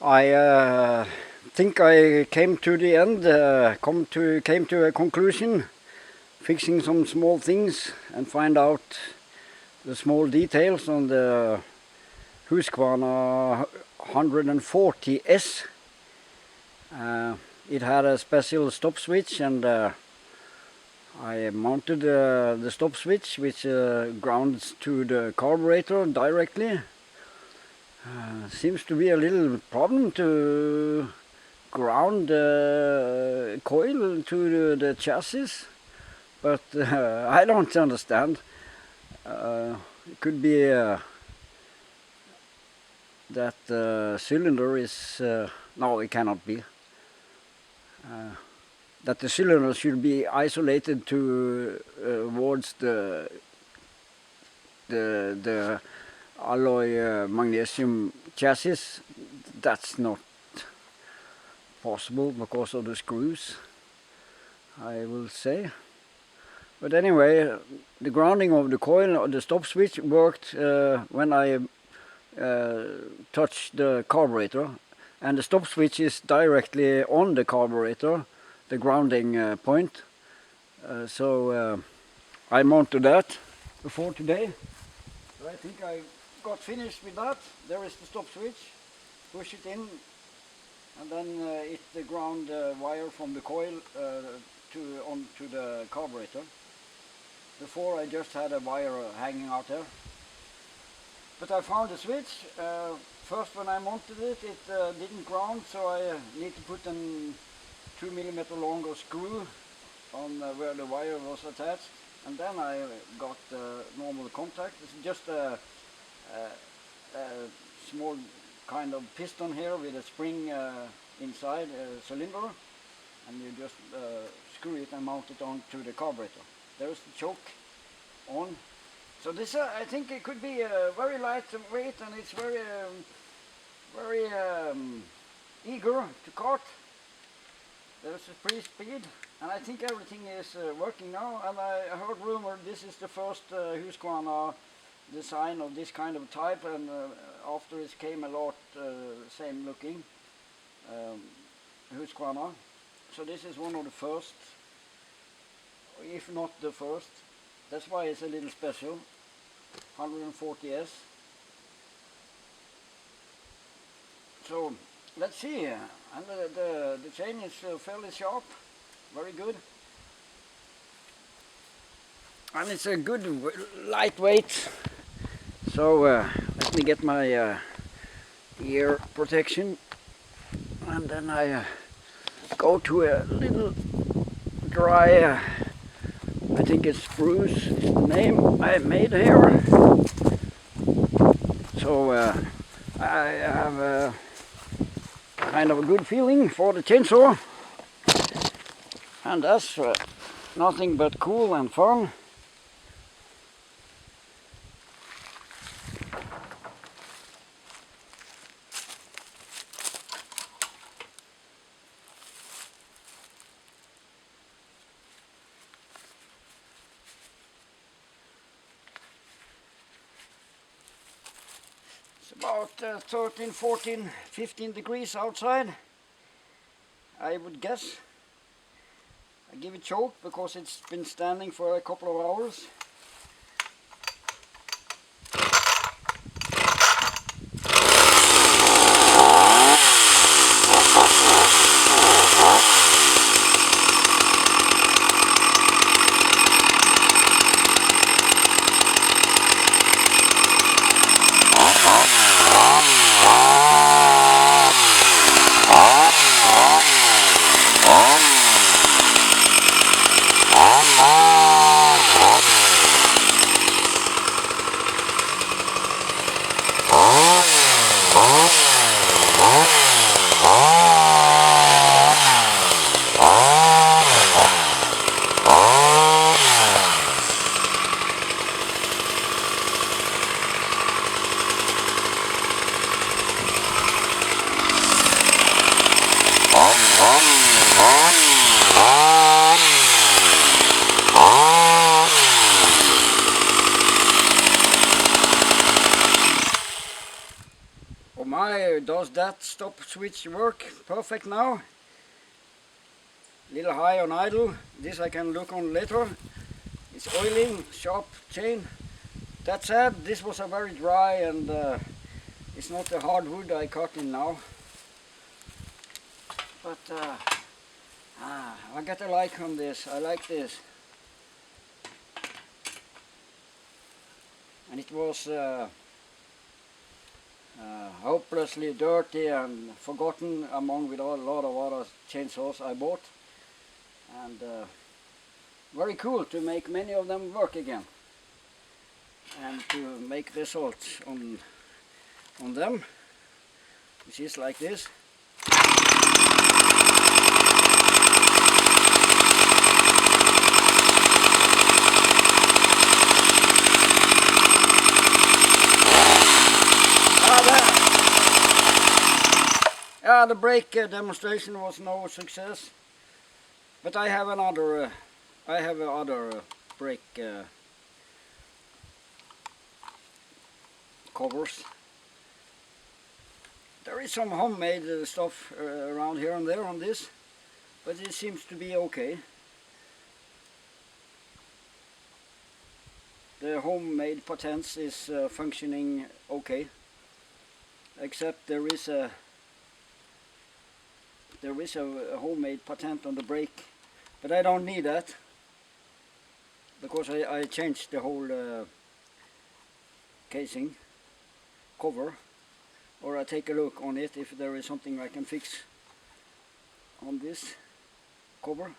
I think I came to the end, came to a conclusion, fixing some small things and find out the small details on the Husqvarna 140S. It had a special stop switch, and I mounted the stop switch, which grounds to the carburetor directly. Seems to be a little problem to ground the coil to the chassis, but I don't understand. It could be that the cylinder is... no, it cannot be. That the cylinder should be isolated towards the alloy magnesium chassis. That's not possible because of the screws, I will say. But anyway, the grounding of the coil or the stop switch worked when I touched the carburetor, and the stop switch is directly on the carburetor, the grounding point. So I mounted that before today. So I think I got finished with that. There is the stop switch. Push it in, and then it ground wire from the coil onto the carburetor. Before I just had a wire hanging out there. But I found the switch. First when I mounted it, it didn't ground, so I need to put a 2mm longer screw on where the wire was attached. And then I got normal contact. It's just a small kind of piston here with a spring inside a cylinder, and you just screw it and mount it onto the carburetor. There's the choke on. So this, I think it could be very lightweight, and it's very eager to cart. There's a free speed, and I think everything is working now. And I heard rumor this is the first Husqvarna design of this kind of type, and after it came a lot same looking Husqvarna. So this is one of the first, if not the first. That's why it's a little special, 140S. So let's see, and the chain is fairly sharp, very good. And it's a good lightweight. So let me get my ear protection, and then I go to a little dry, I think it's spruce is the name I made here. So I have a kind of a good feeling for the chainsaw, and that's nothing but cool and fun. About 13, 14, 15 degrees outside, I would guess. I give it choke because it's been standing for a couple of hours. Why does that stop switch work perfect now? Little high on idle. This I can look on later. It's oiling, sharp chain. That said, this was a very dry and it's not the hardwood I cut in now. But I got a like on this. I like this. And it was hopelessly dirty and forgotten among with a lot of other chainsaws I bought. And very cool to make many of them work again. And to make results on them, which is like this. The brake demonstration was no success, but I have another brake covers. There is some homemade stuff around here and there on this, but it seems to be okay. The homemade patents is functioning okay, except there is a homemade patent on the brake, but I don't need that because I changed the whole casing cover, or I take a look on it if there is something I can fix on this cover.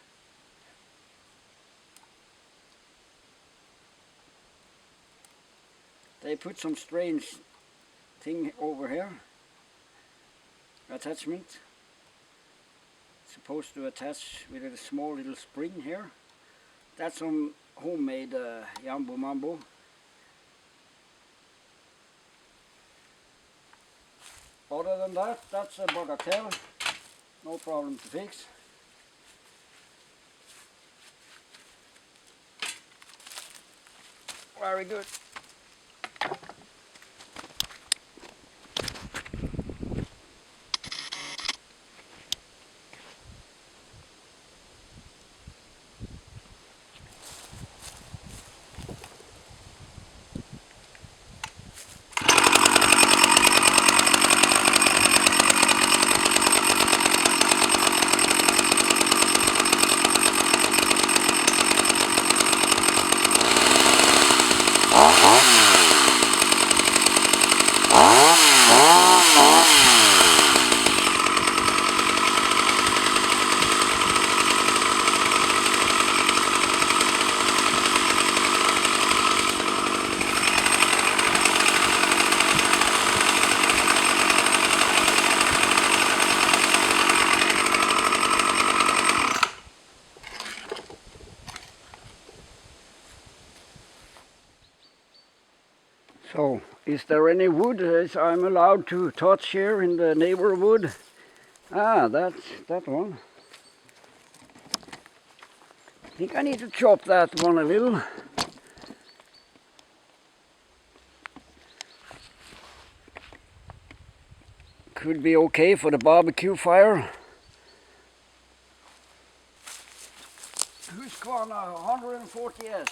They put some strange thing over here, attachment. Supposed to attach with a small little spring here. That's some homemade Jambo Mambo. Other than that, that's a bagatelle, no problem to fix. Very good. So, is there any wood I'm allowed to touch here in the neighborhood? Ah, that's that one. I think I need to chop that one a little. Could be okay for the barbecue fire. Husqvarna 140S.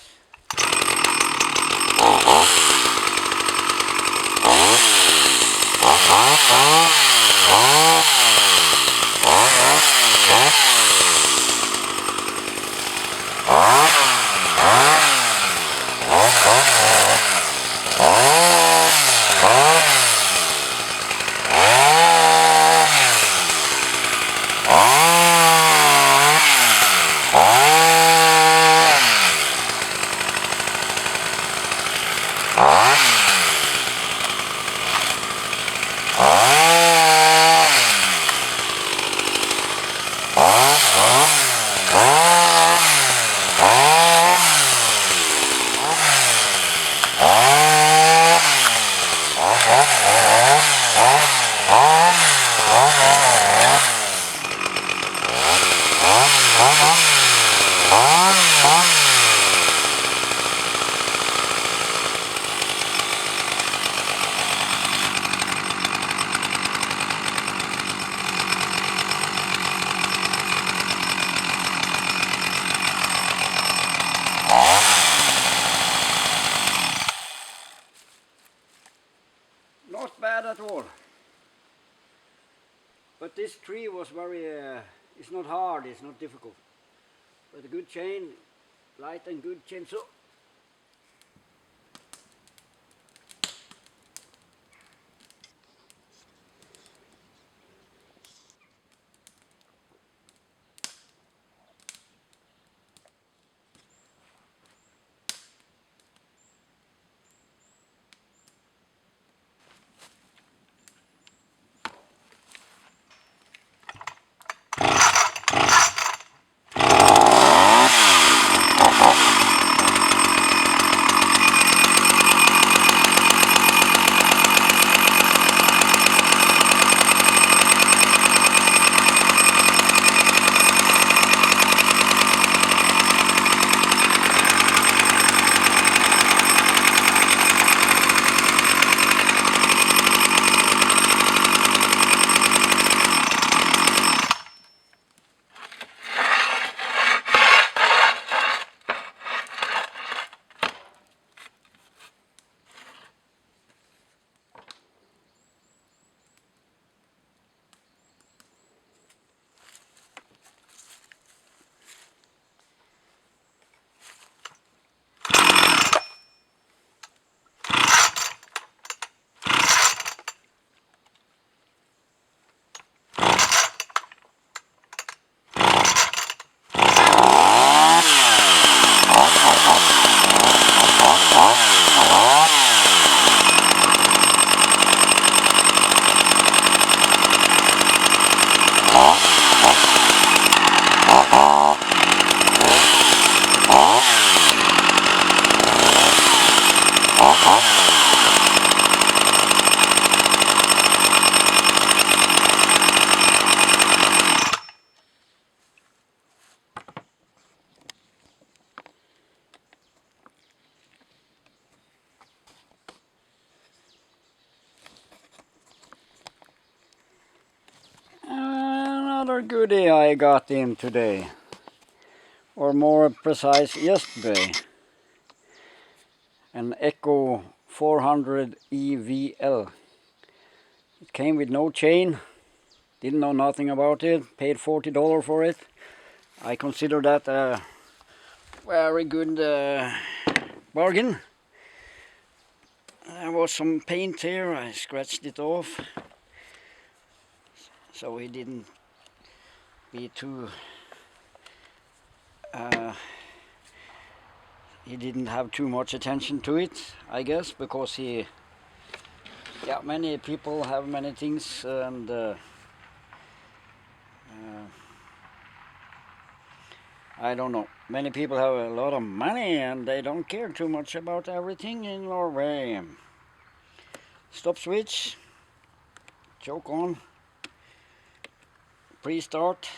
But this tree was very, it's not hard, it's not difficult. But a good chain, light and good chainsaw. Another goodie I got in today, or more precise, yesterday. An Echo 400 EVL. It came with no chain, didn't know nothing about it, paid $40 for it. I consider that a very good bargain. There was some paint here, I scratched it off, so he didn't be too he didn't have too much attention to it, I guess, because many people have many things, and I don't know. Many people have a lot of money and they don't care too much about everything in Norway. Stop switch, choke on, pre-start.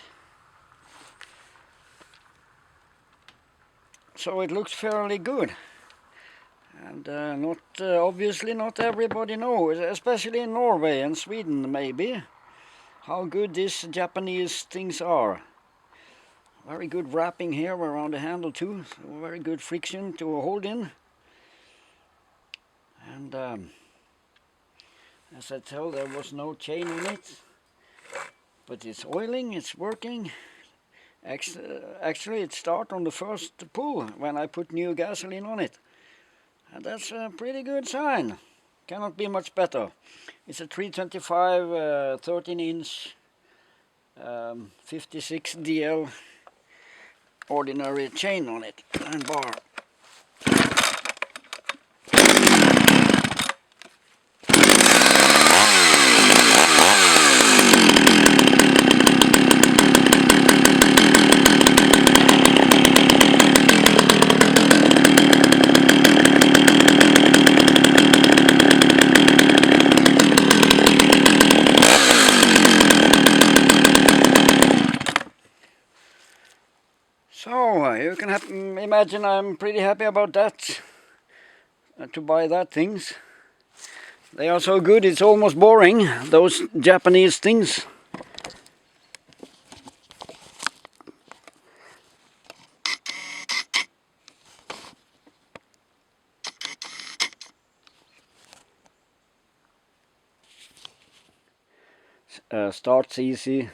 So it looks fairly good. And obviously not everybody knows, especially in Norway and Sweden maybe, how good these Japanese things are. Very good wrapping here around the handle too, so very good friction to hold in. And as I told, there was no chain in it, but it's oiling, it's working. Actually it started on the first pull when I put new gasoline on it. And that's a pretty good sign. Cannot be much better. It's a 325 13-inch 56 DL ordinary chain on it and bar. So you can imagine I'm pretty happy about that, to buy that things. They are so good it's almost boring, those Japanese things. starts easy.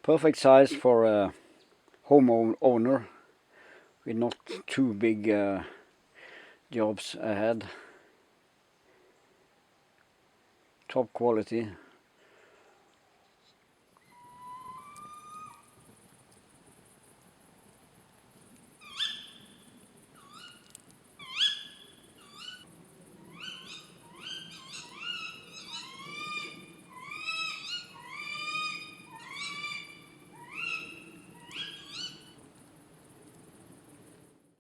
Perfect size for a home owner with not too big jobs ahead. Top quality.